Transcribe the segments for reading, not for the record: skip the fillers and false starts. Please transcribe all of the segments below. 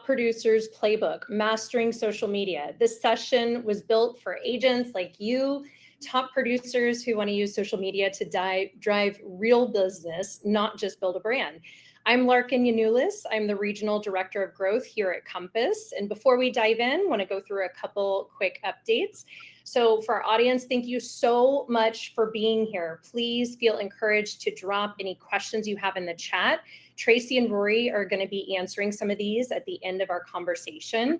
Producers Playbook, Mastering Social Media. This session was built for agents like you, top producers who want to use social media to drive real business, not just build a brand. I'm Larkin Yanulis. I'm the Regional Director of Growth here at Compass. And before we dive in, I want to go through a couple quick updates. So for our audience, thank you so much for being here. Please feel encouraged to drop any questions you have in the chat. Tracy and Rory are going to be answering some of these at the end of our conversation.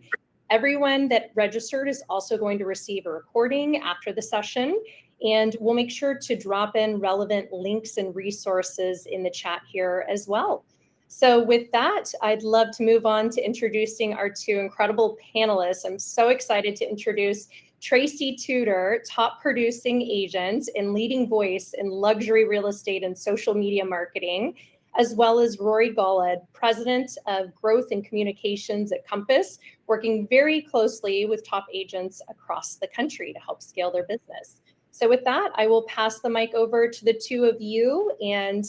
Everyone that registered is also going to receive a recording after the session, and we'll make sure to drop in relevant links and resources in the chat here as well. So with that, I'd love to move on to introducing our two incredible panelists. I'm so excited to introduce Tracy Tutor, top producing agent and leading voice in luxury real estate and social media marketing, as well as Rory Golod, President of Growth and Communications at Compass, working very closely with top agents across the country to help scale their business. So with that, I will pass the mic over to the two of you, and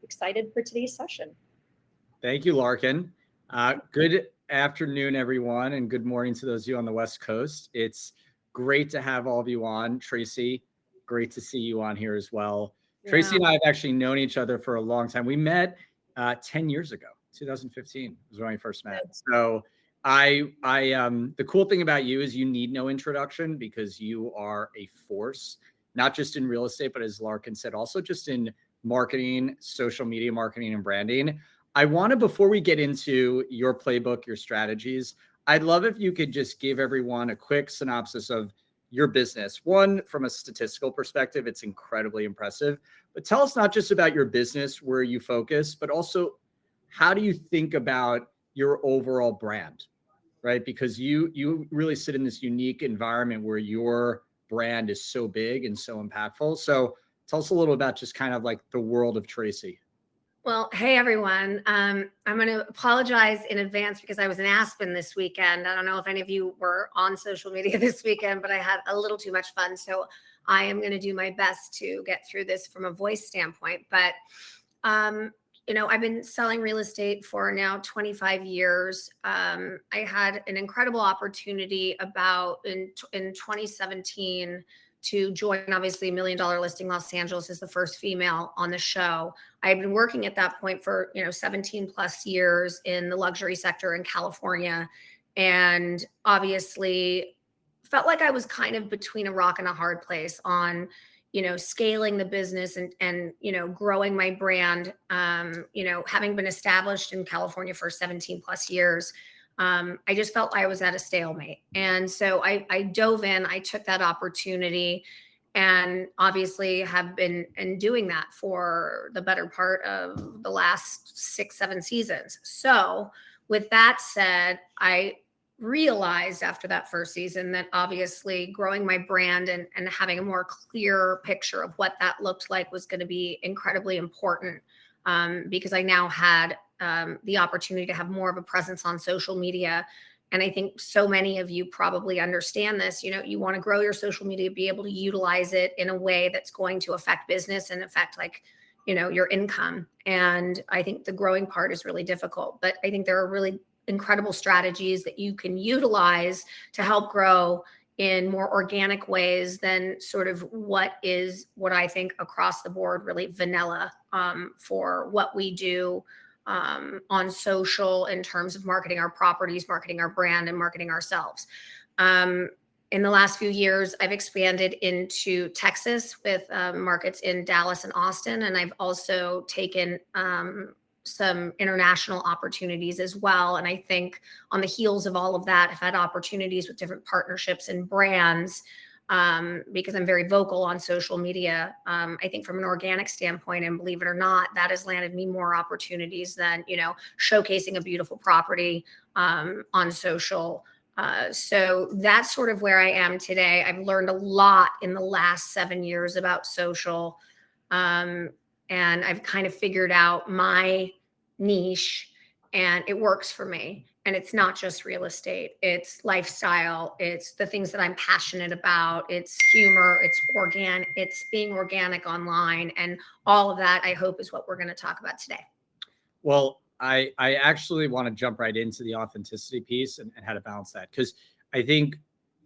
excited for today's session. Thank you, Larkin. Good afternoon, everyone, and good morning to those of you on the West Coast. It's great to have all of you on. Tracy, great to see you on here as well. Yeah. Tracy and I have actually known each other for a long time. We met 10 years ago, 2015 was when we first met. So the cool thing about you is you need no introduction because you are a force, not just in real estate, but as Larkin said, also just in marketing, social media marketing, and branding. I want to, before we get into your playbook, your strategies, I'd love if you could just give everyone a quick synopsis of your business. One, from a statistical perspective, it's incredibly impressive, but tell us not just about your business, where you focus, but also how do you think about your overall brand, right? Because you really sit in this unique environment where your brand is so big and so impactful. So tell us a little about just kind of like the world of Tracy. Well, hey, everyone. I'm going to apologize in advance because I was in Aspen this weekend. I don't know if any of you were on social media this weekend, but I had a little too much fun. So I am going to do my best to get through this from a voice standpoint. But, I've been selling real estate for now 25 years. I had an incredible opportunity in 2017 to join, obviously, $1 Million Listing Los Angeles as the first female on the show. I had been working at that point for 17 plus years in the luxury sector in California, and obviously felt like I was kind of between a rock and a hard place on scaling the business and growing my brand. Having been established in California for 17 plus years, I just felt I was at a stalemate. And so I dove in, I took that opportunity, and obviously have been doing that for the better part of the last 6-7 seasons. So with that said, I realized after that first season that obviously growing my brand and having a more clear picture of what that looked like was going to be incredibly important, because I now had the opportunity to have more of a presence on social media. And I think so many of you probably understand this. You want to grow your social media, be able to utilize it in a way that's going to affect business and affect your income. And I think the growing part is really difficult, but I think there are really incredible strategies that you can utilize to help grow in more organic ways than sort of what I think across the board really vanilla for what we do on social in terms of marketing our properties, marketing our brand, and marketing ourselves. In the last few years, I've expanded into Texas with markets in Dallas and Austin, and I've also taken some international opportunities as well. And I think on the heels of all of that, I've had opportunities with different partnerships and brands because I'm very vocal on social media. I think from an organic standpoint, and believe it or not, that has landed me more opportunities than, showcasing a beautiful property on social. So that's sort of where I am today. I've learned a lot in the last 7 years about social. And I've kind of figured out my niche, and it works for me. And it's not just real estate, it's lifestyle, it's the things that I'm passionate about, it's humor, it's being organic online, and all of that, I hope, is what we're going to talk about today. Well, I actually want to jump right into the authenticity piece and how to balance that. Because I think,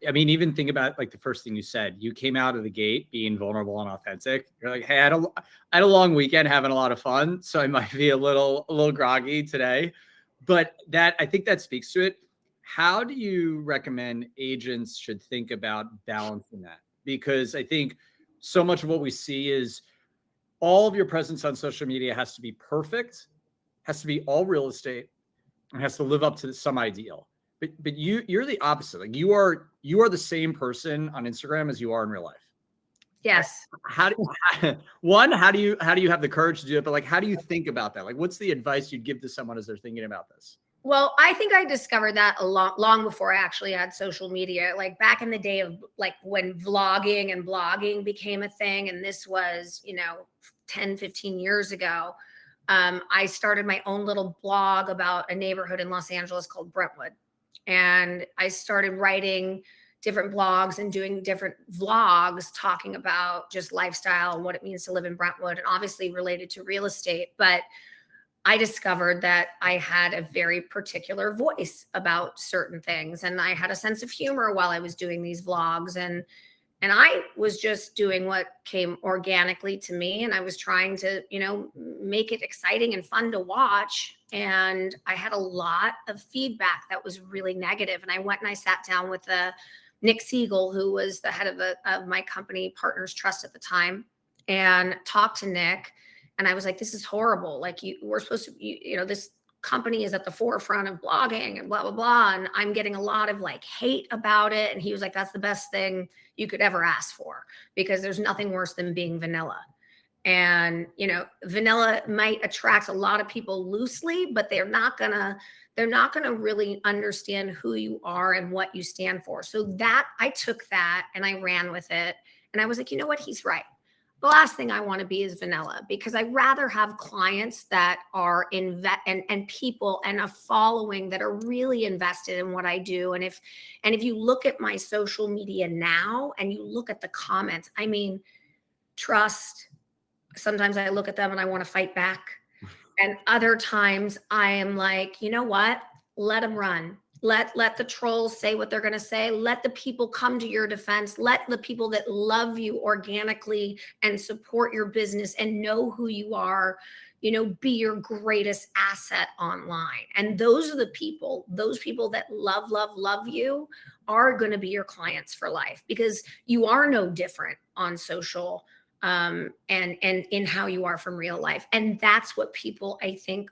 I mean, even think about like the first thing you said. You came out of the gate being vulnerable and authentic. You're like, hey, I had a long weekend having a lot of fun, so I might be a little groggy today. But that, I think that speaks to it. How do you recommend agents should think about balancing that? Because I think so much of what we see is all of your presence on social media has to be perfect, has to be all real estate, and has to live up to some ideal. But you're the opposite. Like you are the same person on Instagram as you are in real life. Yes. How do one, how do you have the courage to do it? But like, how do you think about that? Like, what's the advice you'd give to someone as they're thinking about this? Well, I think I discovered that long before I actually had social media, like back in the day of like when vlogging and blogging became a thing. And this was, 10, 15 years ago. I started my own little blog about a neighborhood in Los Angeles called Brentwood. And I started writing different blogs and doing different vlogs talking about just lifestyle and what it means to live in Brentwood, and obviously related to real estate. But I discovered that I had a very particular voice about certain things, and I had a sense of humor while I was doing these vlogs, and I was just doing what came organically to me, and I was trying to, make it exciting and fun to watch. And I had a lot of feedback that was really negative. And I went and I sat down with Nick Siegel, who was the head of my company Partners Trust at the time, and talked to Nick. And I was like, this is horrible. Like we're supposed to, this company is at the forefront of blogging and blah, blah, blah. And I'm getting a lot of like hate about it. And he was like, that's the best thing you could ever ask for, because there's nothing worse than being vanilla. And, vanilla might attract a lot of people loosely, but they're not gonna really understand who you are and what you stand for. So that I took that and I ran with it. And I was like, you know what? He's right. The last thing I want to be is vanilla, because I'd rather have clients that are and people and a following that are really invested in what I do. And if you look at my social media now and you look at the comments, I mean, trust, sometimes I look at them and I want to fight back. And other times I am like, you know what? Let them run. Let the trolls say what they're going to say. Let the people come to your defense. Let the people that love you organically and support your business and know who you are, be your greatest asset online. And those are the people, that love you are going to be your clients for life, because you are no different on social and in how you are from real life. And that's what people, I think,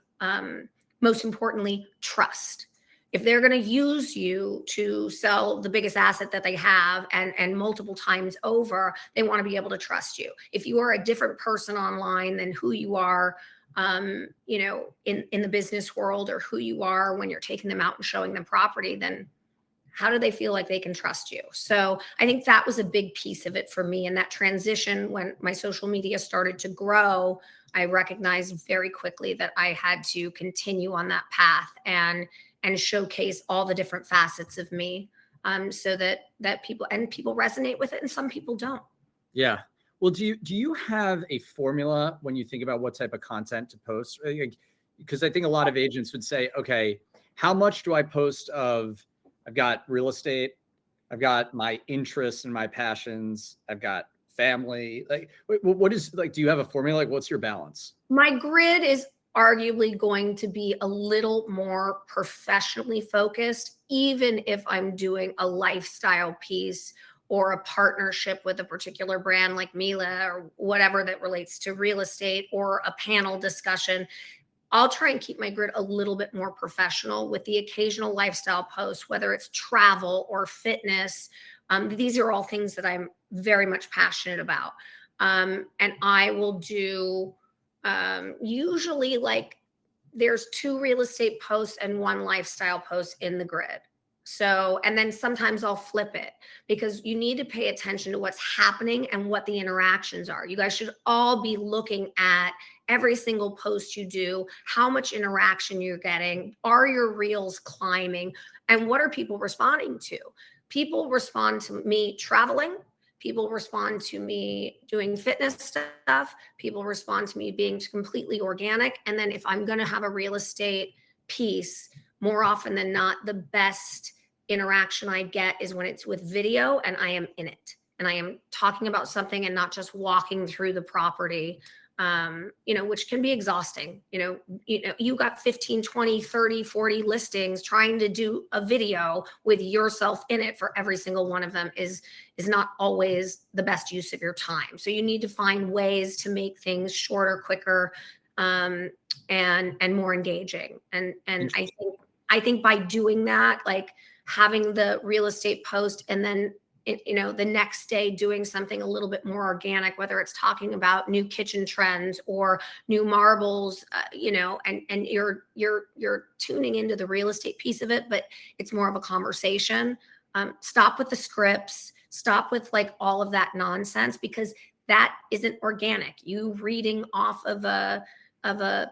most importantly, trust. If they're going to use you to sell the biggest asset that they have and multiple times over, they want to be able to trust you. If you are a different person online than who you are, in the business world, or who you are when you're taking them out and showing them property, then how do they feel like they can trust you? So I think that was a big piece of it for me. And that transition, when my social media started to grow, I recognized very quickly that I had to continue on that path and showcase all the different facets of me, so that people resonate with it, and some people don't. Yeah. Well, do you have a formula when you think about what type of content to post? Because I think a lot of agents would say, okay, how much do I post of, I've got real estate, I've got my interests and my passions, I've got family. Like, what is, like, do you have a formula? Like, what's your balance? My grid is arguably going to be a little more professionally focused, even if I'm doing a lifestyle piece or a partnership with a particular brand like Mila or whatever that relates to real estate, or a panel discussion. I'll try and keep my grid a little bit more professional with the occasional lifestyle post, whether it's travel or fitness. These are all things that I'm very much passionate about. And I will do usually, like, there's 2 real estate posts and 1 lifestyle post in the grid. So, and then sometimes I'll flip it, because you need to pay attention to what's happening and what the interactions are. You guys should all be looking at every single post you do, how much interaction you're getting, are your reels climbing, and what are people responding to? People respond to me traveling. People respond to me doing fitness stuff. People respond to me being completely organic. And then if I'm going to have a real estate piece, more often than not, the best interaction I get is when it's with video and I am in it and I am talking about something and not just walking through the property, which can be exhausting. You got 15, 20, 30, 40 listings. Trying to do a video with yourself in it for every single one of them is not always the best use of your time. So you need to find ways to make things shorter, quicker, and more engaging. And I think by doing that, like having the real estate post and then the next day doing something a little bit more organic, whether it's talking about new kitchen trends or new marbles, and you're tuning into the real estate piece of it, but it's more of a conversation. Stop with the scripts, stop with like all of that nonsense, because that isn't organic. You reading off of a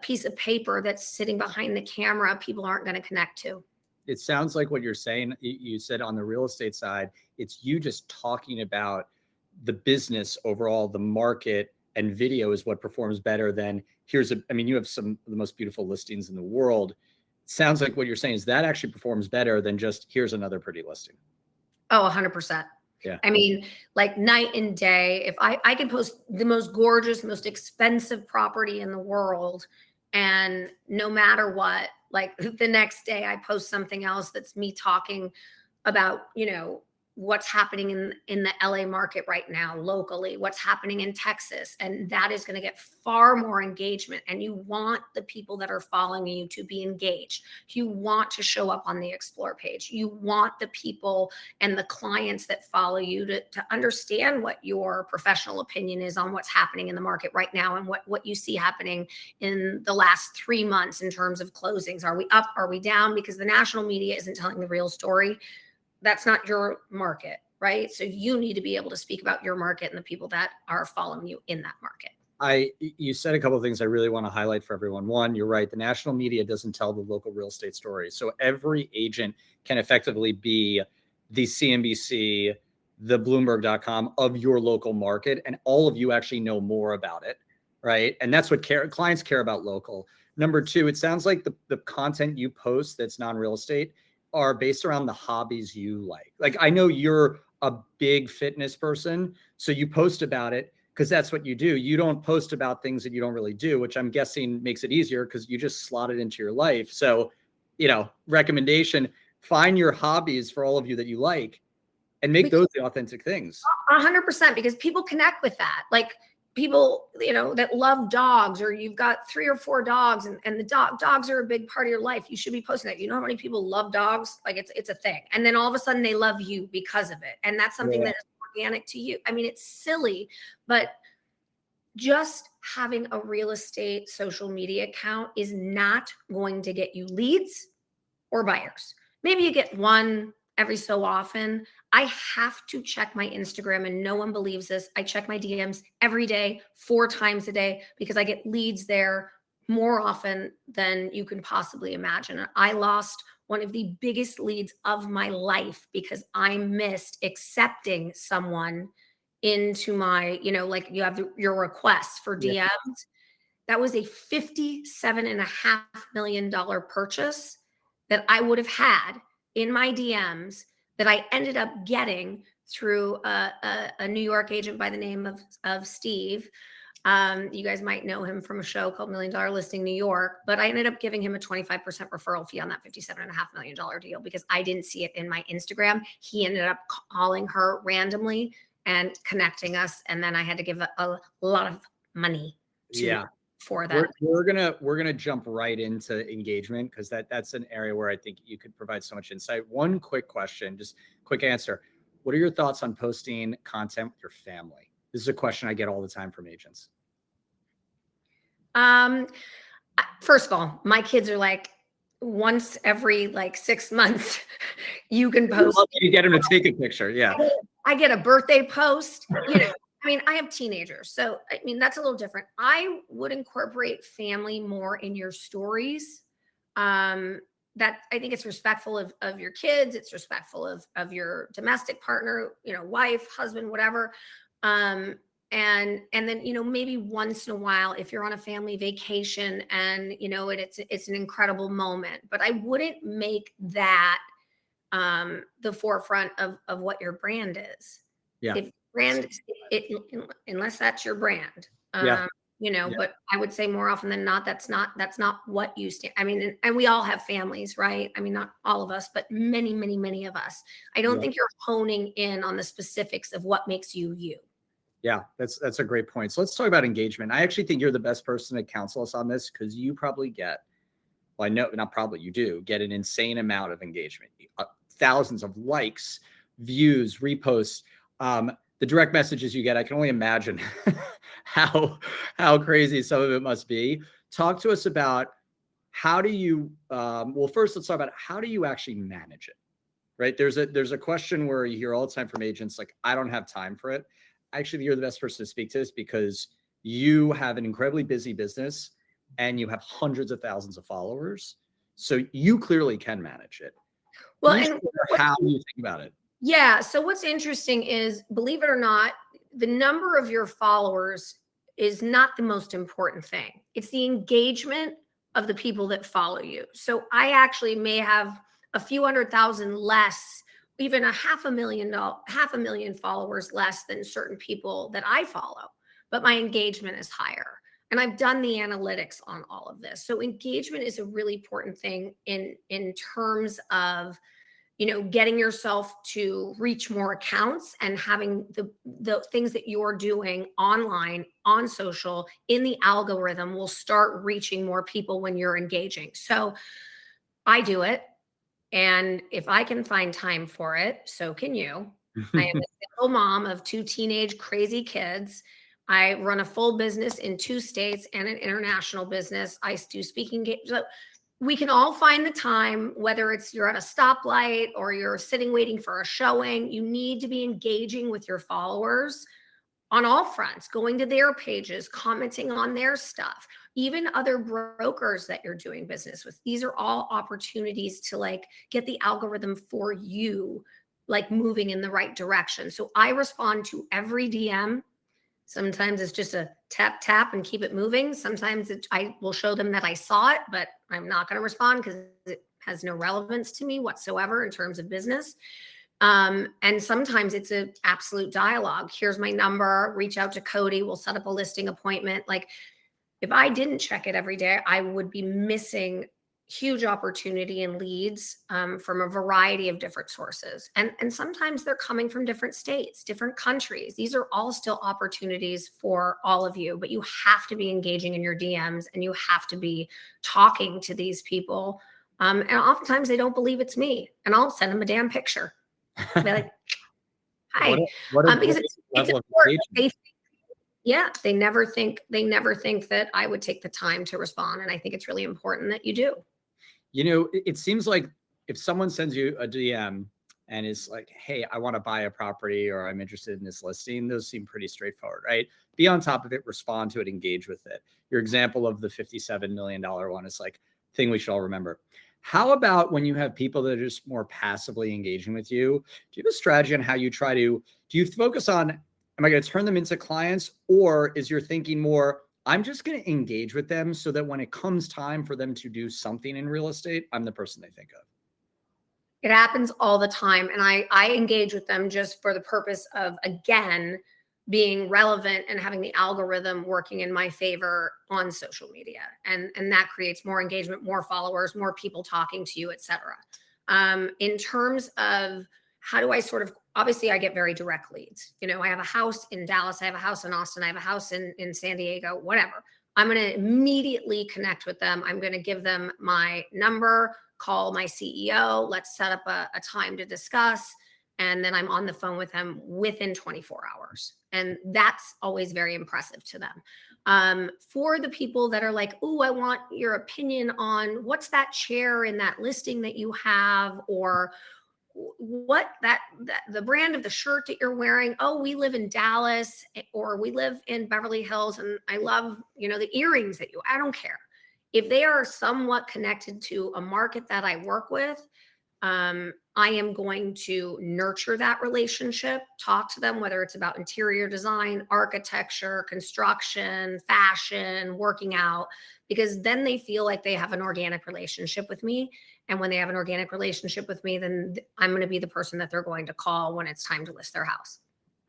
piece of paper that's sitting behind the camera, people aren't going to connect to. It sounds like what you're saying, you said on the real estate side, it's you just talking about the business overall, the market, and video is what performs better than you have some of the most beautiful listings in the world. It sounds like what you're saying is that actually performs better than just here's another pretty listing. Oh, 100%. Yeah. I mean, like night and day, if I can post the most gorgeous, most expensive property in the world, and no matter what, like the next day I post something else that's me talking about, what's happening in the LA market right now, locally, what's happening in Texas. And that is going to get far more engagement. And you want the people that are following you to be engaged. You want to show up on the Explore page. You want the people and the clients that follow you to understand what your professional opinion is on what's happening in the market right now and what you see happening in the last 3 months in terms of closings. Are we up? Are we down? Because the national media isn't telling the real story. That's not your market, right? So you need to be able to speak about your market and the people that are following you in that market. You said a couple of things I really want to highlight for everyone. One, you're right. The national media doesn't tell the local real estate story. So every agent can effectively be the CNBC, the Bloomberg.com of your local market. And all of you actually know more about it, right? And that's what clients care about local. Number two, it sounds like the content you post that's non-real estate are based around the hobbies you like. Like, I know you're a big fitness person, so you post about it because that's what you do. You don't post about things that you don't really do, which I'm guessing makes it easier because you just slot it into your life. So, recommendation, find your hobbies for all of you that you like and make those the authentic things. 100%, because people connect with that. Like, people, that love dogs, or you've got 3 or 4 dogs and the dogs are a big part of your life. You should be posting that. You know how many people love dogs? Like it's a thing. And then all of a sudden they love you because of it. And that's something that is organic to you. I mean, it's silly, but just having a real estate social media account is not going to get you leads or buyers. Maybe you get one every so often. I have to check my Instagram, and no one believes this. I check my DMs every day, 4 times a day, because I get leads there more often than you can possibly imagine. I lost one of the biggest leads of my life because I missed accepting someone into my, like you have your requests for DMs. Yeah. That was a $57.5 million purchase that I would have had in my DMs that I ended up getting through a New York agent by the name of Steve. You guys might know him from a show called $1 Million Listing New York, but I ended up giving him a 25% referral fee on that $57.5 million deal because I didn't see it in my Instagram. He ended up calling her randomly and connecting us, and then I had to give a lot of money for that. We're gonna jump right into engagement because that's an area where I think you could provide so much insight. One quick question, just quick answer. What are your thoughts on posting content with your family? This is a question I get all the time from agents. First of all, my kids are like, once every 6 months, you can post. You get them to take a picture. Yeah. I get a birthday post. I mean, I have teenagers, so I mean, that's a little different. I would incorporate family more in your stories that I think it's respectful of your kids. It's respectful of your domestic partner, wife, husband, whatever. And then, maybe once in a while, if you're on a family vacation and, it's an incredible moment, but I wouldn't make that the forefront of what your brand is. Yeah. If brand, unless that's your brand. Yeah. But I would say more often than not, that's not what you stand. I mean, and we all have families, right? I mean, not all of us, but many, many, many of us. I don't think you're honing in on the specifics of what makes you you. Yeah, that's a great point. So let's talk about engagement. I actually think you're the best person to counsel us on this, because you probably get, well, I know, not probably, you do get an insane amount of engagement, thousands of likes, views, reposts, the direct messages you get. I can only imagine how crazy some of it must be. Talk to us about how do you, well, first let's talk about how do you actually manage it, right? There's a question where you hear all the time from agents, like, I don't have time for it. Actually, you're the best person to speak to this, because you have an incredibly busy business and you have hundreds of thousands of followers. So you clearly can manage it. Well, and how do you think about it? Yeah. So what's interesting is, believe it or not, the number of your followers is not the most important thing. It's the engagement of the people that follow you. So I actually may have a few 100,000 less, even a half a million followers less than certain people that I follow, but my engagement is higher. And I've done the analytics on all of this. So engagement is a really important thing in terms of, getting yourself to reach more accounts and having the things that you're doing online, on social, in the algorithm will start reaching more people when you're engaging. So I do it. And if I can find time for it, so can you. I am a single mom of 2 teenage crazy kids. I run a full business in 2 states and an international business. I do speaking gigs. So we can all find the time, whether it's you're at a stoplight or you're sitting waiting for a showing. You need to be engaging with your followers on all fronts, going to their pages, commenting on their stuff, even other brokers that you're doing business with. These are all opportunities to get the algorithm for you, moving in the right direction. So I respond to every DM. Sometimes it's just a tap, tap and keep it moving. Sometimes I will show them that I saw it, but I'm not going to respond because it has no relevance to me whatsoever in terms of business. And sometimes it's an absolute dialogue. Here's my number, reach out to Cody. We'll set up a listing appointment. If I didn't check it every day, I would be missing huge opportunity and leads from a variety of different sources. And sometimes they're coming from different states, different countries. These are all still opportunities for all of you, but you have to be engaging in your DMs and you have to be talking to these people. And oftentimes they don't believe it's me, and I'll send them a damn picture. I'll be like, hi. Because it's important. They never think that I would take the time to respond. And I think it's really important that you do. It seems like if someone sends you a DM and is like, hey, I want to buy a property, or I'm interested in this listing, those seem pretty straightforward, right? Be on top of it, respond to it, engage with it. Your example of the $57 million one is thing we should all remember. How about when you have people that are just more passively engaging with you? Do you have a strategy on how you do you focus on, am I going to turn them into clients? Or is your thinking more, I'm just going to engage with them so that when it comes time for them to do something in real estate, I'm the person they think of? It happens all the time. And I engage with them just for the purpose of, again, being relevant and having the algorithm working in my favor on social media. And that creates more engagement, more followers, more people talking to you, et cetera. In terms of how do I obviously I get very direct leads. I have a house in Dallas, I have a house in Austin, I have a house in San Diego, whatever. I'm going to immediately connect with them. I'm going to give them my number, call my CEO. Let's set up a time to discuss. And then I'm on the phone with them within 24 hours. And that's always very impressive to them. For the people that are like, oh, I want your opinion on what's that chair in that listing that you have, or what the brand of the shirt that you're wearing. Oh, we live in Dallas, or we live in Beverly Hills, and I love, the earrings that I don't care. if they are somewhat connected to a market that I work with, I am going to nurture that relationship, talk to them, whether it's about interior design, architecture, construction, fashion, working out, because then they feel like they have an organic relationship with me. And when they have an organic relationship with me, then I'm going to be the person that they're going to call when it's time to list their house.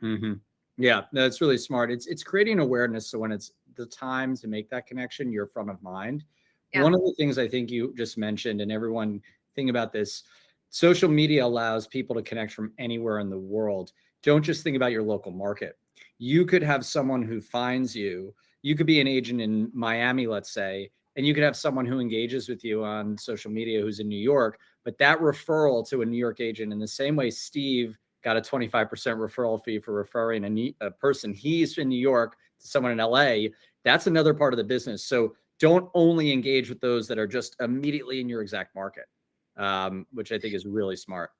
Mm-hmm. Yeah, that's really smart. It's creating awareness. So when it's the time to make that connection, you're front of mind. Yeah. One of the things I think you just mentioned, and everyone think about this, social media allows people to connect from anywhere in the world. Don't just think about your local market. You could have someone who finds you. You could be an agent in Miami, let's say, and you could have someone who engages with you on social media who's in New York, but that referral to a New York agent, in the same way Steve got a 25% referral fee for referring a person he's in New York to someone in LA, that's another part of the business. So don't only engage with those that are just immediately in your exact market. Which I think is really smart.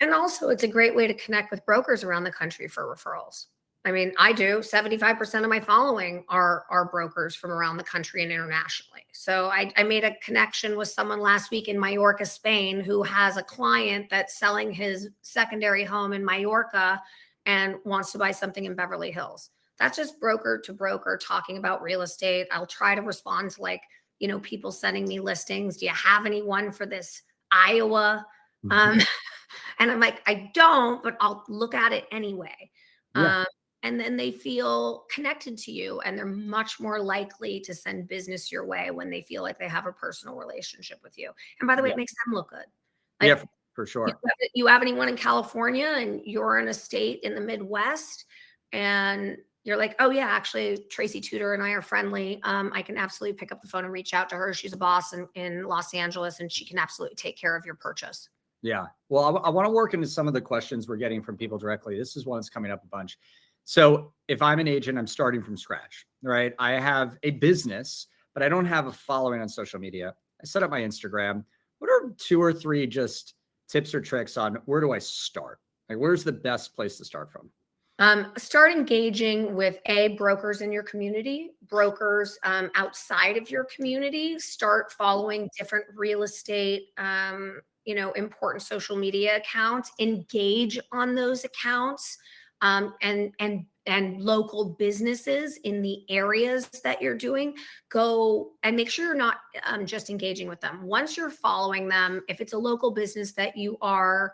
And also, it's a great way to connect with brokers around the country for referrals. I mean, I do 75% of my following are brokers from around the country and internationally. So I made a connection with someone last week in Mallorca, Spain, who has a client that's selling his secondary home in Mallorca and wants to buy something in Beverly Hills. That's just broker to broker talking about real estate. I'll try to respond to people sending me listings. Do you have anyone for this Iowa? And I'm like, I don't, but I'll look at it anyway. Yeah. And then they feel connected to you, and they're much more likely to send business your way when they feel like they have a personal relationship with you. And by the way, it makes them look good. Yeah, for sure. You have anyone in California and you're in a state in the Midwest and you're like, oh yeah, actually Tracy Tutor and I are friendly. I can absolutely pick up the phone and reach out to her. She's a boss in Los Angeles, and she can absolutely take care of your purchase. Yeah. Well, I want to work into some of the questions we're getting from people directly. This is one that's coming up a bunch. So if I'm an agent, I'm starting from scratch, right? I have a business, but I don't have a following on social media. I set up my Instagram. What are 2 or 3 just tips or tricks on where do I start? Like, where's the best place to start from? Start engaging with brokers in your community, brokers outside of your community. Start following different real estate, important social media accounts. Engage on those accounts, and local businesses in the areas that you're doing. Go and make sure you're not just engaging with them. Once you're following them, if it's a local business that you are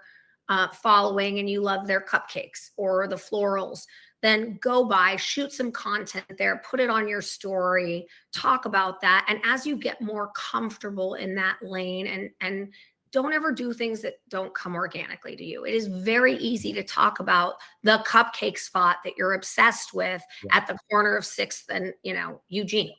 following and you love their cupcakes or the florals, then go by, shoot some content there, put it on your story, talk about that. And as you get more comfortable in that lane, and don't ever do things that don't come organically to you. It is very easy to talk about the cupcake spot that you're obsessed with at the corner of 6th and Eugene.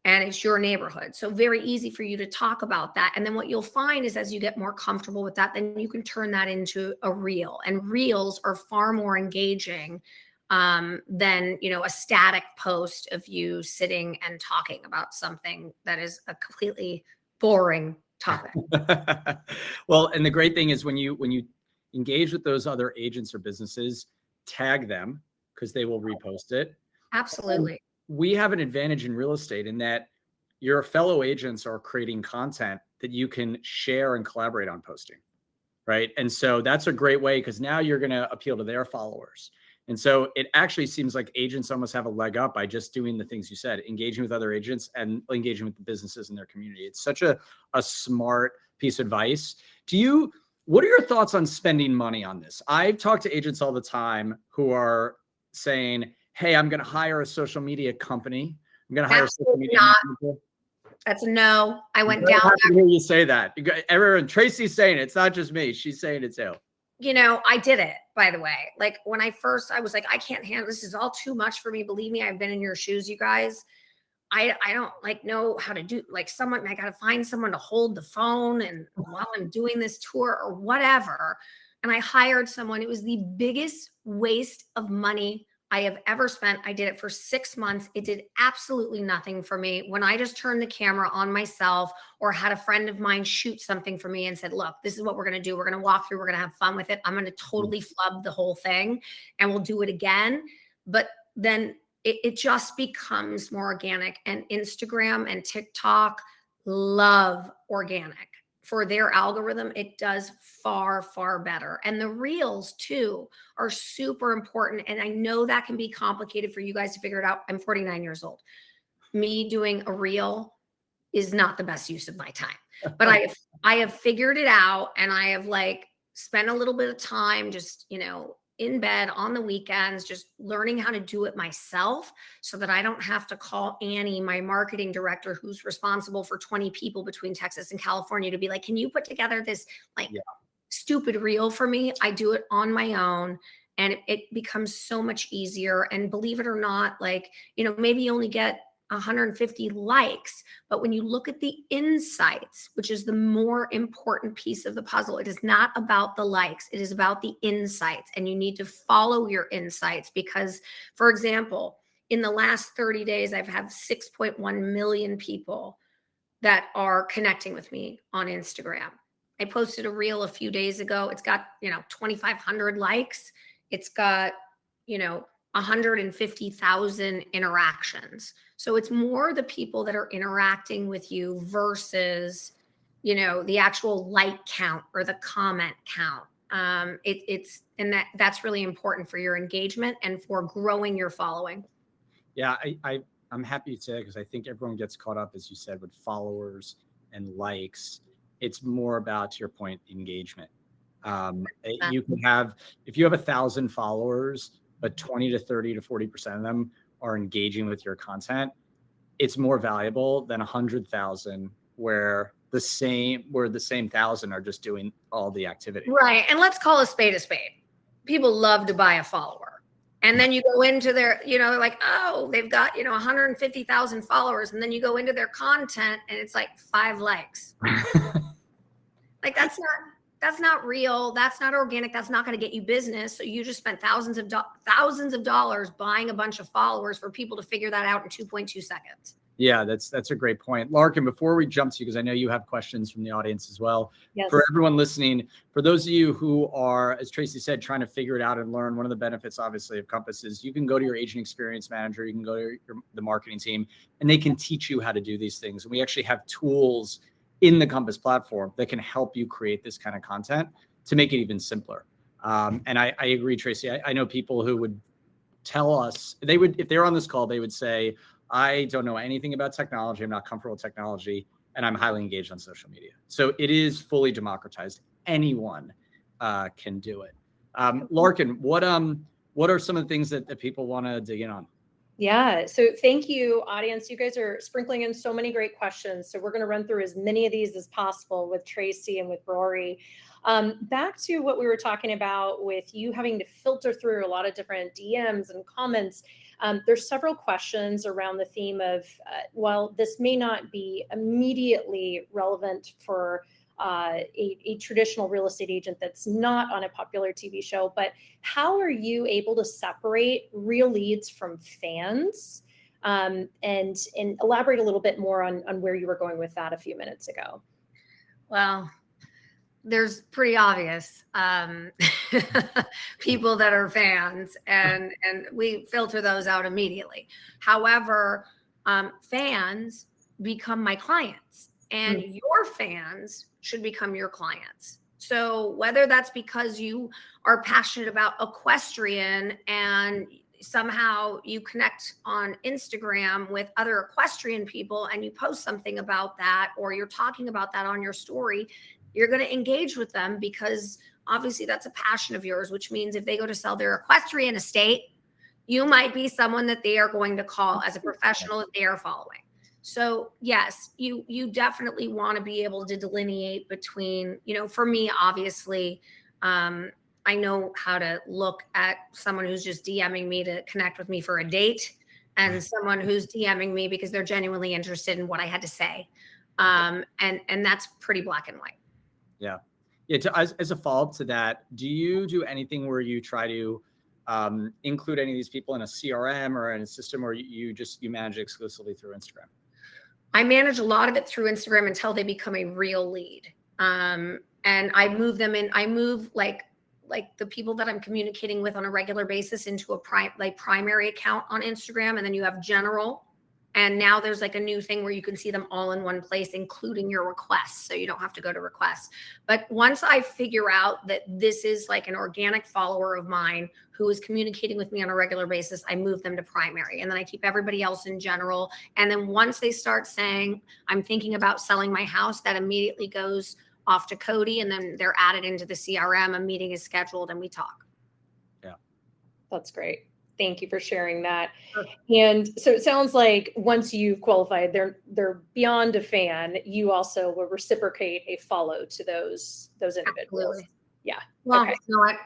And it's your neighborhood. So very easy for you to talk about that. And then what you'll find is as you get more comfortable with that, then you can turn that into a reel. And reels are far more engaging than a static post of you sitting and talking about something that is a completely boring topic. Well, and the great thing is when you engage with those other agents or businesses, tag them because they will repost it. Absolutely. And we have an advantage in real estate in that your fellow agents are creating content that you can share and collaborate on posting, right? And so that's a great way because now you're going to appeal to their followers. And so it actually seems like agents almost have a leg up by just doing the things you said, engaging with other agents and engaging with the businesses in their community. It's such a smart piece of advice. What are your thoughts on spending money on this? I've talked to agents all the time who are saying, hey, I'm going to hire a social media company. I'm going to hire a social media manager. That's a no. I went down. I hear you say that. Everyone, Tracy's saying it. It's not just me. She's saying it too. I did it, by the way. Like when I was like, I can't handle this. Is all too much for me. Believe me, I've been in your shoes, you guys. I don't know how to do I got to find someone to hold the phone and while I'm doing this tour or whatever. And I hired someone. It was the biggest waste of money I have ever spent. I did it for 6 months. It did absolutely nothing for me. When I just turned the camera on myself or had a friend of mine shoot something for me and said, look, this is what we're going to do. We're going to walk through. We're going to have fun with it. I'm going to totally flub the whole thing and we'll do it again. But then it just becomes more organic, and Instagram and TikTok love organic. For their algorithm, it does far, far better. And the reels too are super important. And I know that can be complicated for you guys to figure it out. I'm 49 years old. Me doing a reel is not the best use of my time, but I have figured it out, and I have like spent a little bit of time just, in bed on the weekends, just learning how to do it myself so that I don't have to call Annie, my marketing director, who's responsible for 20 people between Texas and California, to be like, can you put together this like stupid reel for me? I do it on my own, and it becomes so much easier. And believe it or not, like, maybe you only get 150 likes, but when you look at the insights, which is the more important piece of the puzzle, it is not about the likes, it is about the insights. And you need to follow your insights because, for example, in the last 30 days, I've had 6.1 million people that are connecting with me on Instagram. I posted a reel a few days ago. It's got, 2,500 likes. It's got, 150,000 interactions. So it's more the people that are interacting with you versus, the actual like count or the comment count. That's really important for your engagement and for growing your following. Yeah, I'm happy to say, because I think everyone gets caught up, as you said, with followers and likes. It's more about, to your point, engagement. You can have, if you have 1,000 followers, but 20 to 30 to 40% of them are engaging with your content, it's more valuable than 100,000 where the same 1,000 are just doing all the activity. Right. And let's call a spade a spade. People love to buy a follower. And then you go into their, like, oh, they've got, 150,000 followers. And then you go into their content and it's like 5 likes. Like, that's not real. That's not organic. That's not going to get you business. So you just spent thousands of dollars buying a bunch of followers for people to figure that out in 2.2 seconds. Yeah, that's a great point. Larkin, before we jump to you, because I know you have questions from the audience as well. Yes. For everyone listening, for those of you who are, as Tracy said, trying to figure it out and learn, one of the benefits, obviously, of Compass is you can go to your agent experience manager, you can go to the marketing team, and they can teach you how to do these things. And we actually have tools in the Compass platform that can help you create this kind of content to make it even simpler. And I agree, Tracy. I know people who would tell us, if they were on this call, they would say, I don't know anything about technology. I'm not comfortable with technology, and I'm highly engaged on social media. So it is fully democratized. Anyone can do it. Larkin, what are some of the things that people want to dig in on? Yeah. So thank you, audience. You guys are sprinkling in so many great questions. So we're going to run through as many of these as possible with Tracy and with Rory. Back to what we were talking about with you having to filter through a lot of different DMs and comments. There's several questions around the theme of, while this may not be immediately relevant for a traditional real estate agent that's not on a popular TV show, but how are you able to separate real leads from fans? And elaborate a little bit more on where you were going with that a few minutes ago. Well, there's pretty obvious people that are fans, and we filter those out immediately. However, fans become my clients, and your fans should become your clients. So whether that's because you are passionate about equestrian and somehow you connect on Instagram with other equestrian people and you post something about that, or you're talking about that on your story, you're going to engage with them because obviously that's a passion of yours, which means if they go to sell their equestrian estate, you might be someone that they are going to call as a professional that they are following. So yes, you definitely want to be able to delineate between, for me, obviously, I know how to look at someone who's just DMing me to connect with me for a date and someone who's DMing me because they're genuinely interested in what I had to say. And that's pretty black and white. Yeah. As a follow-up to that, do you do anything where you try to include any of these people in a CRM or in a system, or you manage it exclusively through Instagram? I manage a lot of it through Instagram until they become a real lead. And I move them in. I move like the people that I'm communicating with on a regular basis into a primary account on Instagram. And then you have general, And now there's like a new thing where you can see them all in one place, including your requests. So you don't have to go to requests. But once I figure out that this is like an organic follower of mine who is communicating with me on a regular basis, I move them to primary. And then I keep everybody else in general. And then once they start saying, I'm thinking about selling my house, that immediately goes off to Cody. And then they're added into the CRM. A meeting is scheduled and we talk. Yeah. That's great. Thank you for sharing that. Sure. And so it sounds like once you've qualified, they're beyond a fan. You also will reciprocate a follow to those individuals. Absolutely. Yeah. Well, Okay.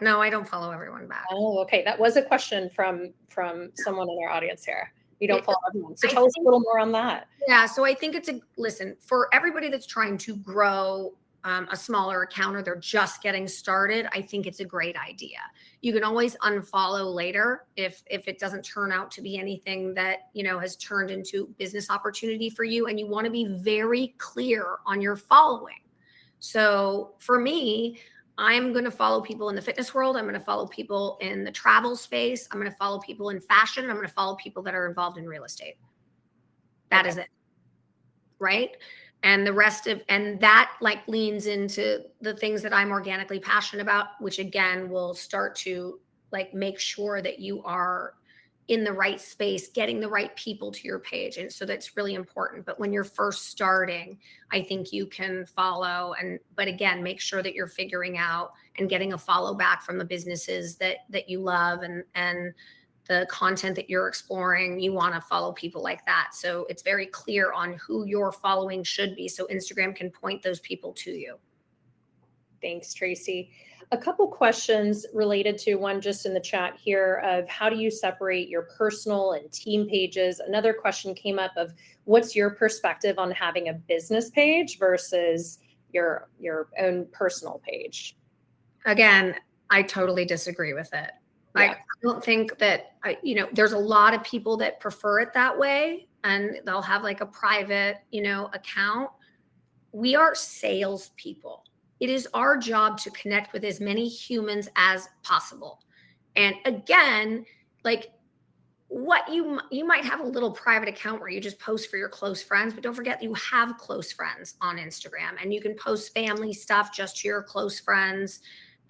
no, I don't follow everyone back. Oh, okay. That was a question from someone in our audience here. You don't follow everyone. So I tell us a think- little more on that. Yeah. So I think listen, for everybody that's trying to grow a smaller account or they're just getting started, I think it's a great idea. You can always unfollow later if it doesn't turn out to be anything that, has turned into business opportunity for you, and you want to be very clear on your following. So for me, I'm going to follow people in the fitness world. I'm going to follow people in the travel space. I'm going to follow people in fashion. I'm going to follow people that are involved in real estate. That is it. Right? And the rest and that like leans into the things that I'm organically passionate about, which again will start to like make sure that you are in the right space, getting the right people to your page. And so that's really important. But when you're first starting, I think you can follow but again, make sure that you're figuring out and getting a follow back from the businesses that you love and the content that you're exploring. You want to follow people like that. So it's very clear on who your following should be. So Instagram can point those people to you. Thanks, Tracy. A couple questions related to one just in the chat here of how do you separate your personal and team pages? Another question came up of what's your perspective on having a business page versus your own personal page? Again, I totally disagree with it. Yeah. I don't think that, there's a lot of people that prefer it that way and they'll have like a private, account. We are salespeople. It is our job to connect with as many humans as possible. And again, like what you might have a little private account where you just post for your close friends, but don't forget you have close friends on Instagram and you can post family stuff just to your close friends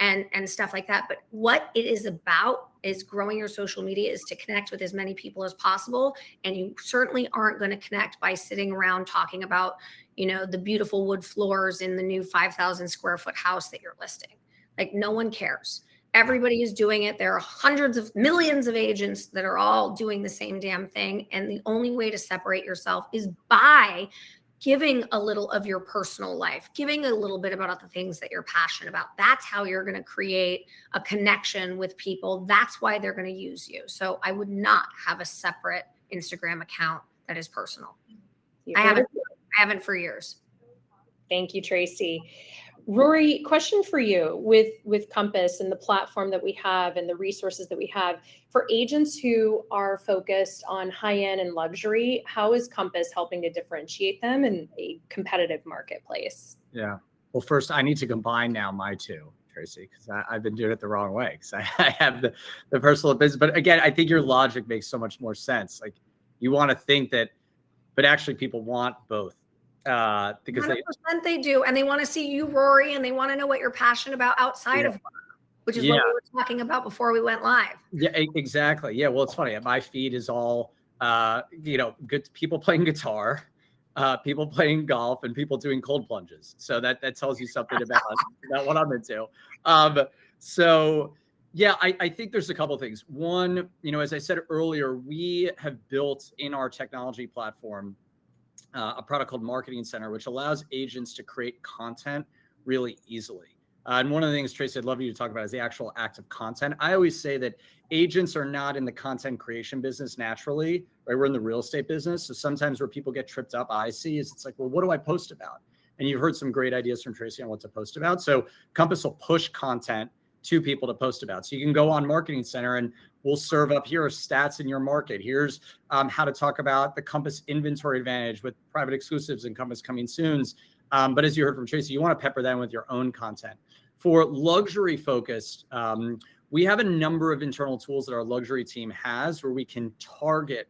and stuff like that. But what it is about is growing your social media is to connect with as many people as possible. And you certainly aren't going to connect by sitting around talking about, the beautiful wood floors in the new 5,000 square foot house that you're listing. Like no one cares. Everybody is doing it. There are hundreds of millions of agents that are all doing the same damn thing. And the only way to separate yourself is by giving a little of your personal life, giving a little bit about the things that you're passionate about. That's how you're going to create a connection with people. That's why they're going to use you. So I would not have a separate Instagram account that is personal. I haven't for years. Thank you, Tracy. Rory, question for you with Compass and the platform that we have and the resources that we have for agents who are focused on high-end and luxury, how is Compass helping to differentiate them in a competitive marketplace? Yeah. Well, first I need to combine now my two, Tracy, because I've been doing it the wrong way because I have the personal business. But again, I think your logic makes so much more sense. Like you want to think that, but actually people want both. Because 100% they do. And they want to see you, Rory, and they want to know what you're passionate about outside of work, which is what we were talking about before we went live. Yeah, exactly. Yeah. Well, it's funny. My feed is all, good people playing guitar, people playing golf, and people doing cold plunges. So that tells you something about what I'm into. So yeah, I think there's a couple of things. One, as I said earlier, we have built in our technology platform a product called Marketing Center, which allows agents to create content really easily. And one of the things, Tracy, I'd love you to talk about is the actual act of content. I always say that agents are not in the content creation business naturally, right? We're in the real estate business. So sometimes where people get tripped up, I see is it's like, well, what do I post about? And you've heard some great ideas from Tracy on what to post about. So Compass will push content to people to post about. So you can go on Marketing Center and we'll serve up here are stats in your market. Here's how to talk about the Compass inventory advantage with private exclusives and Compass coming soons. But as you heard from Tracy, you want to pepper that with your own content. For luxury focused, we have a number of internal tools that our luxury team has where we can target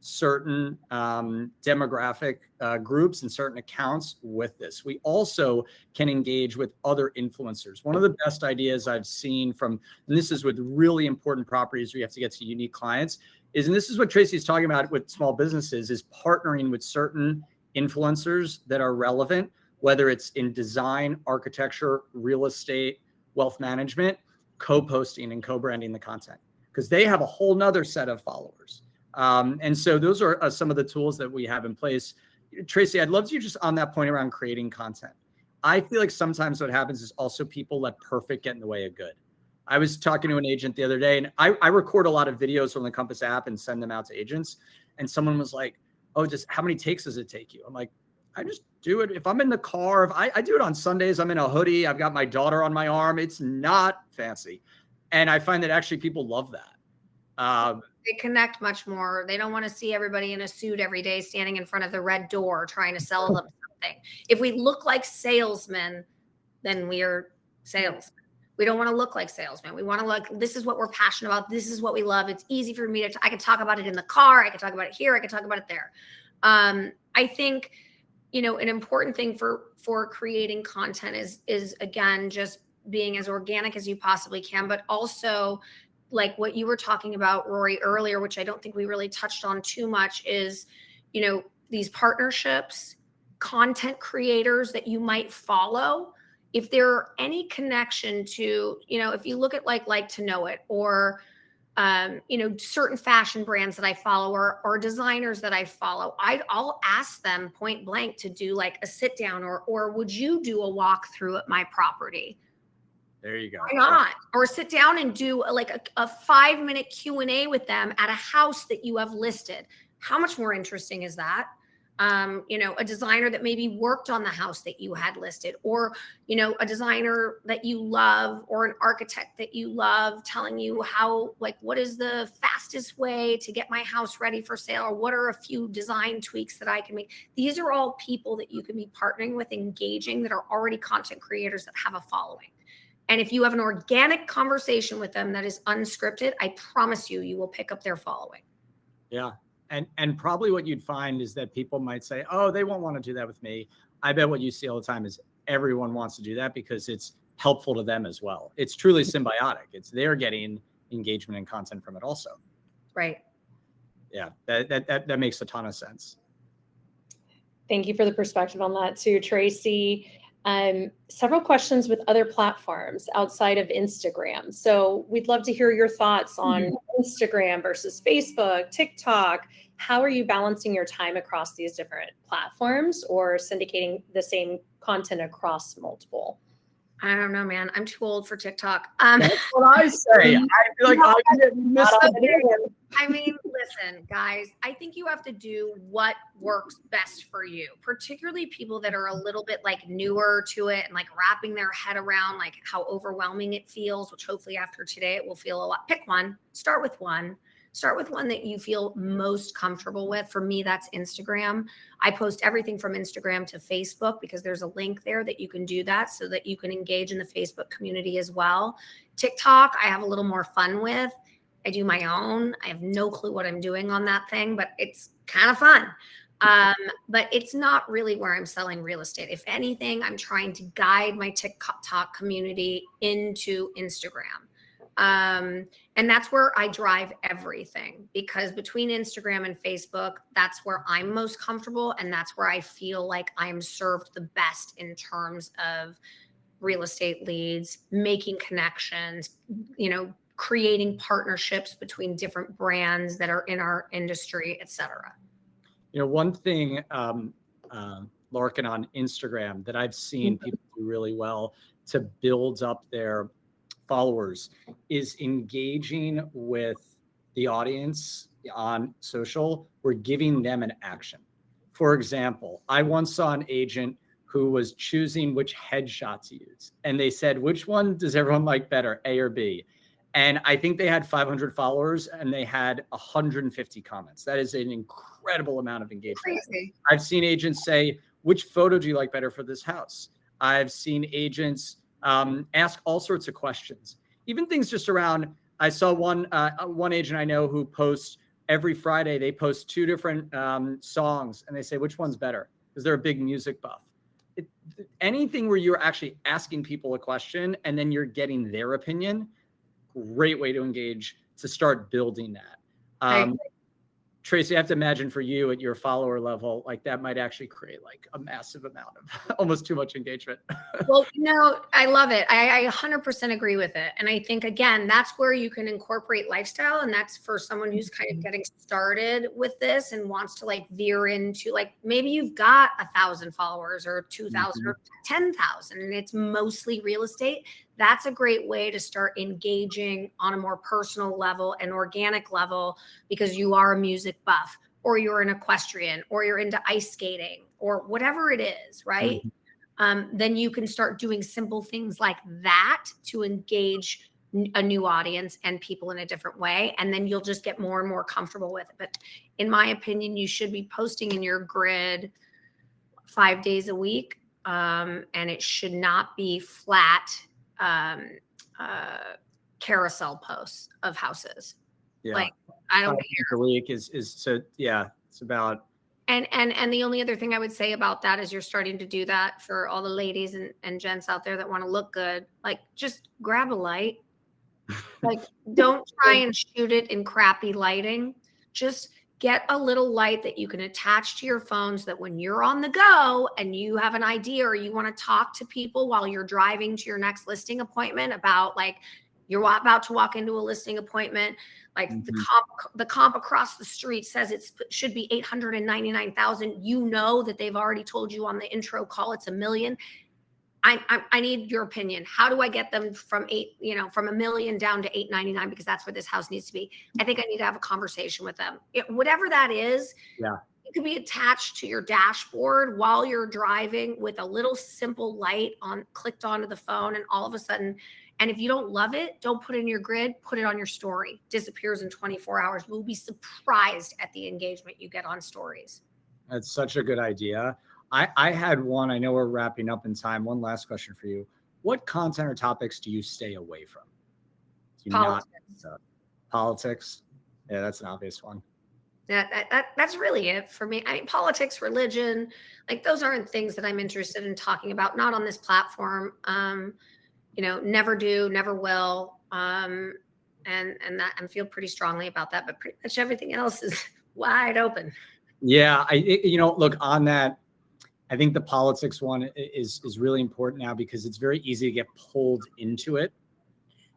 certain demographic groups and certain accounts with this. We also can engage with other influencers. One of the best ideas I've seen from, and this is with really important properties where you have to get to unique clients, is, and this is what Tracy is talking about with small businesses, is partnering with certain influencers that are relevant, whether it's in design, architecture, real estate, wealth management, co-posting and co-branding the content, because they have a whole nother set of followers. And so those are some of the tools that we have in place. Tracy, I'd love you just on that point around creating content. I feel like sometimes what happens is also people let perfect get in the way of good. I was talking to an agent the other day, and I record a lot of videos from the Compass app and send them out to agents. And someone was like, oh, just how many takes does it take you? I'm like, I just do it. If I'm in the car, if I do it on Sundays, I'm in a hoodie, I've got my daughter on my arm. It's not fancy. And I find that actually people love that. They connect much more. They don't want to see everybody in a suit every day standing in front of the red door trying to sell them something. If we look like salesmen, then we are salesmen. We don't want to look like salesmen. We want to look, this is what we're passionate about. This is what we love. It's easy for me to, I can talk about it in the car. I can talk about it here. I can talk about it there. I think, you know, an important thing for creating content is again, just being as organic as you possibly can, but also like what you were talking about, Rory, earlier, which I don't think we really touched on too much, is, you know, these partnerships, content creators that you might follow. If there are any connection to, you know, if you look at like to know it, or, you know, certain fashion brands that I follow, or designers that I follow, I'll ask them point blank to do like a sit down, or would you do a walkthrough at my property? There you go. Why not? Or sit down and do like a 5-minute Q&A with them at a house that you have listed. How much more interesting is that? You know, a designer that maybe worked on the house that you had listed, or, you know, a designer that you love, or an architect that you love telling you how, like, what is the fastest way to get my house ready for sale? Or what are a few design tweaks that I can make? These are all people that you can be partnering with, engaging, that are already content creators that have a following. And if you have an organic conversation with them that is unscripted, I promise you, you will pick up their following. Yeah. And probably what you'd find is that people might say, oh, they won't want to do that with me. I bet what you see all the time is everyone wants to do that because it's helpful to them as well. It's truly symbiotic. It's they're getting engagement and content from it also. Right. Yeah, that makes a ton of sense. Thank you for the perspective on that too, Tracy. Several questions with other platforms outside of Instagram. So we'd love to hear your thoughts on Instagram versus Facebook, TikTok. How are you balancing your time across these different platforms, or syndicating the same content across multiple? I don't know, man. I'm too old for TikTok. That's what I say. I feel like I missed I mean, listen, guys, I think you have to do what works best for you, particularly people that are a little bit like newer to it and like wrapping their head around like how overwhelming it feels, which hopefully after today it will feel a lot. Pick one, start with one that you feel most comfortable with. For me, that's Instagram. I post everything from Instagram to Facebook because there's a link there that you can do that so that you can engage in the Facebook community as well. TikTok, I have a little more fun with. I do my own. I have no clue what I'm doing on that thing, but it's kind of fun. But it's not really where I'm selling real estate. If anything, I'm trying to guide my TikTok community into Instagram. And that's where I drive everything, because between Instagram and Facebook, that's where I'm most comfortable. And that's where I feel like I'm served the best in terms of real estate leads, making connections, you know, creating partnerships between different brands that are in our industry, et cetera. You know, one thing, Larkin, on Instagram that I've seen people do really well to build up their followers is engaging with the audience on social. We're giving them an action. For example, I once saw an agent who was choosing which headshot to use, and they said, which one does everyone like better, A or B? And I think they had 500 followers and they had 150 comments. That is an incredible amount of engagement. Crazy. I've seen agents say, which photo do you like better for this house? I've seen agents ask all sorts of questions, even things just around. I saw one agent I know who posts, every Friday they post 2 different songs and they say, which one's better? Because they're a big music buff. Anything where you're actually asking people a question and then you're getting their opinion, great way to engage, to start building that. Tracy, I have to imagine for you at your follower level, like that might actually create like a massive amount of almost too much engagement. Well, I love it. I 100% agree with it. And I think, again, that's where you can incorporate lifestyle. And that's for someone who's kind of getting started with this and wants to like veer into, like, maybe you've got 1,000 followers or 2,000 or 10,000 and it's mostly real estate. That's a great way to start engaging on a more personal level and organic level, because you are a music buff, or you're an equestrian, or you're into ice skating, or whatever it is, right? Then you can start doing simple things like that to engage a new audience and people in a different way. And then you'll just get more and more comfortable with it. But in my opinion, you should be posting in your grid 5 days a week. And it should not be flat carousel posts of houses. Yeah. Like, I don't care. A week is so, yeah, it's about. And the only other thing I would say about that is you're starting to do that for all the ladies and gents out there that want to look good. Like, just grab a light. Like, don't try and shoot it in crappy lighting. Just get a little light that you can attach to your phone so that when you're on the go and you have an idea or you want to talk to people while you're driving to your next listing appointment about, like, you're about to walk into a listing appointment, like the comp across the street says it should be 899,000. You know that they've already told you on the intro call it's $1 million. I need your opinion. How do I get them from from $1 million down to 899, because that's where this house needs to be? I think I need to have a conversation with them. Whatever that is, it could be attached to your dashboard while you're driving with a little simple light clicked onto the phone, and all of a sudden, and if you don't love it, don't put it in your grid, put it on your story. Disappears in 24 hours. You'll be surprised at the engagement you get on stories. That's such a good idea. I had one, I know we're wrapping up in time. One last question for you. What content or topics do you stay away from? Politics. Yeah, that's an obvious one. That's really it for me. I mean, politics, religion, like, those aren't things that I'm interested in talking about, not on this platform. Never do, never will. And that, I feel pretty strongly about that, but pretty much everything else is wide open. Yeah. Look, on that, I think the politics one is really important now, because it's very easy to get pulled into it.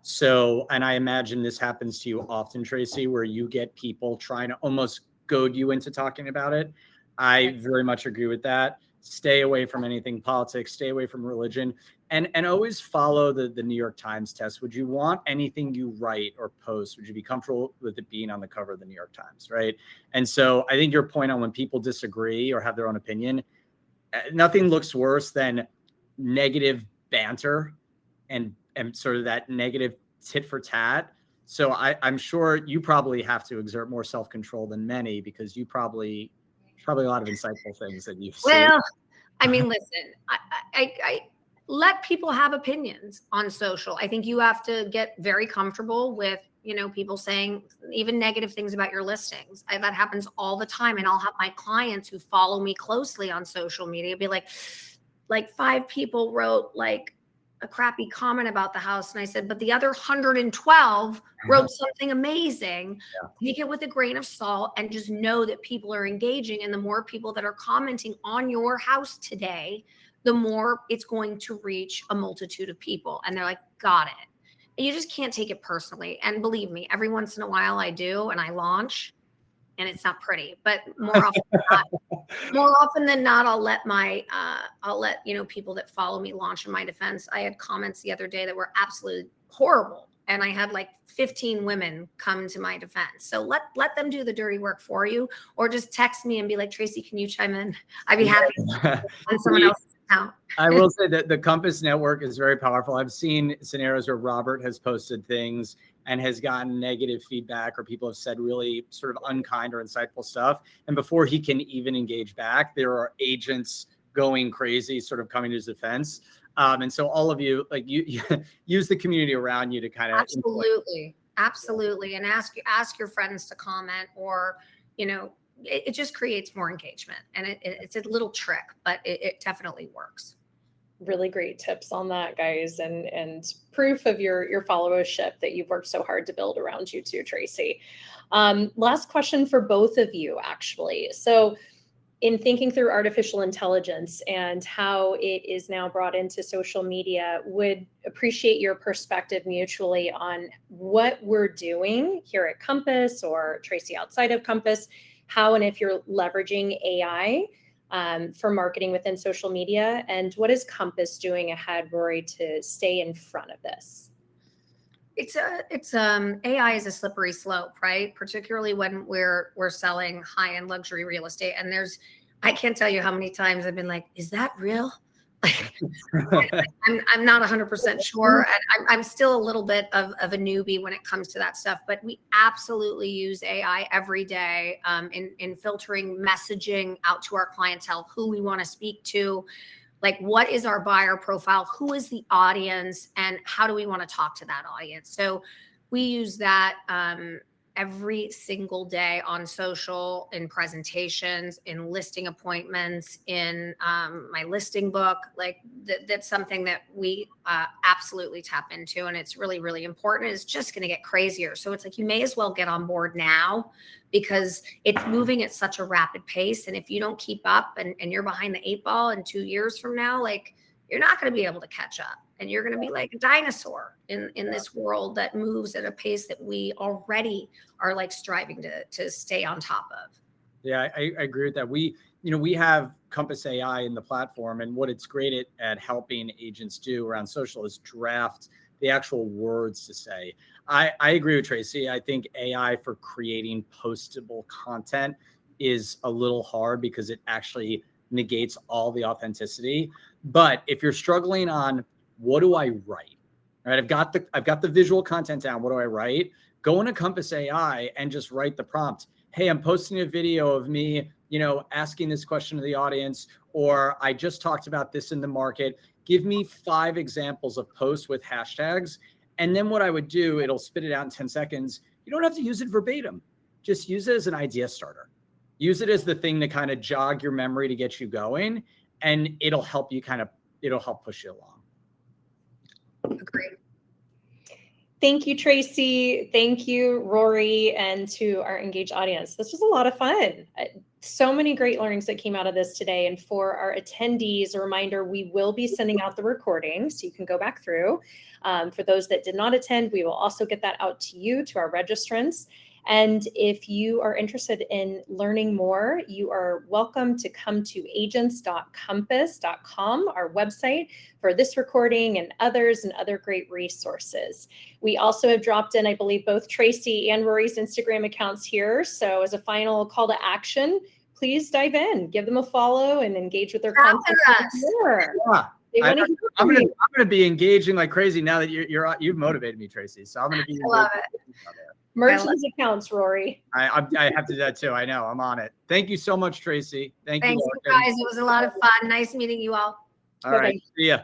So, and I imagine this happens to you often, Tracy, where you get people trying to almost goad you into talking about it. I very much agree with that. Stay away from anything politics, stay away from religion, and always follow the New York Times test. Would you want anything you write or post, would you be comfortable with it being on the cover of the New York Times, right? And so I think your point on when people disagree or have their own opinion, nothing looks worse than negative banter and sort of that negative tit for tat. So I'm sure you probably have to exert more self-control than many, because you probably a lot of insightful things that you've seen. Well, I mean, listen, I let people have opinions on social. I think you have to get very comfortable with, people saying even negative things about your listings. That happens all the time. And I'll have my clients who follow me closely on social media be like 5 people wrote like a crappy comment about the house. And I said, but the other 112 wrote something amazing. Take it with a grain of salt and just know that people are engaging. And the more people that are commenting on your house today, the more it's going to reach a multitude of people. And they're like, got it. And you just can't take it personally. And believe me, every once in a while I do, and I launch, and it's not pretty, but more often than not, I'll let people that follow me launch in my defense. I had comments the other day that were absolutely horrible, and I had like 15 women come to my defense. So let them do the dirty work for you, or just text me and be like, Tracy, can you chime in? I'd be happy on someone else's account. I will say that the Compass Network is very powerful. I've seen scenarios where Robert has posted things and has gotten negative feedback, or people have said really sort of unkind or insightful stuff. And before he can even engage back, there are agents going crazy, sort of coming to his defense. And so all of you, like, you use the community around you to kind of Absolutely. Absolutely. And ask your friends to comment, or, it just creates more engagement, and it's a little trick, but it definitely works. Really great tips on that, guys, and proof of your followership that you've worked so hard to build around you too, Tracy. Last question for both of you, actually. So in thinking through artificial intelligence and how it is now brought into social media, would appreciate your perspective mutually on what we're doing here at Compass, or Tracy outside of Compass, how and if you're leveraging AI for marketing within social media, and what is Compass doing ahead, Rory, to stay in front of this? AI is a slippery slope, right? Particularly when we're selling high-end luxury real estate. And I can't tell you how many times I've been like, is that real? I'm not 100% sure. And I'm still a little bit of a newbie when it comes to that stuff, but we absolutely use AI every day in filtering messaging out to our clientele, who we want to speak to, like what is our buyer profile, who is the audience, and how do we want to talk to that audience. So we use that every single day on social, in presentations, in listing appointments, in my listing book. Like that's something that we absolutely tap into, and it's really, really important. It's just going to get crazier. So it's like, you may as well get on board now, because it's moving at such a rapid pace. And if you don't keep up and you're behind the 8 ball in 2 years from now, like, you're not going to be able to catch up, and you're going to be like a dinosaur in this world that moves at a pace that we already are like striving to stay on top of. Yeah, I agree with that. We have Compass AI in the platform, and what it's great at helping agents do around social is draft the actual words to say. I agree with Tracy. I think AI for creating postable content is a little hard because it actually negates all the authenticity. But if you're struggling on what do I write, right? I've got the visual content down. What do I write? Go into Compass AI and just write the prompt. Hey, I'm posting a video of me, asking this question to the audience, or I just talked about this in the market. Give me 5 examples of posts with hashtags. And then what I would do, it'll spit it out in 10 seconds. You don't have to use it verbatim. Just use it as an idea starter. Use it as the thing to kind of jog your memory to get you going, and it'll help push you along. Agreed. Thank you, Tracy. Thank you, Rory, and to our engaged audience. This was a lot of fun. So many great learnings that came out of this today. And for our attendees, a reminder, we will be sending out the recording so you can go back through. For those that did not attend, we will also get that out to you, to our registrants. And if you are interested in learning more, you are welcome to come to agents.compass.com, our website, for this recording and other great resources. We also have dropped in, I believe, both Tracy and Rory's Instagram accounts here. So as a final call to action, please dive in, give them a follow, and engage with their content more. Yeah. I'm gonna be engaging like crazy now that you've motivated me, Tracy. So I'm gonna be. I love it. Merge those accounts, Rory. I have to do that too. I know. I'm on it. Thank you so much, Tracy. Thanks, you guys. It was a lot of fun. Nice meeting you all. All right. See ya.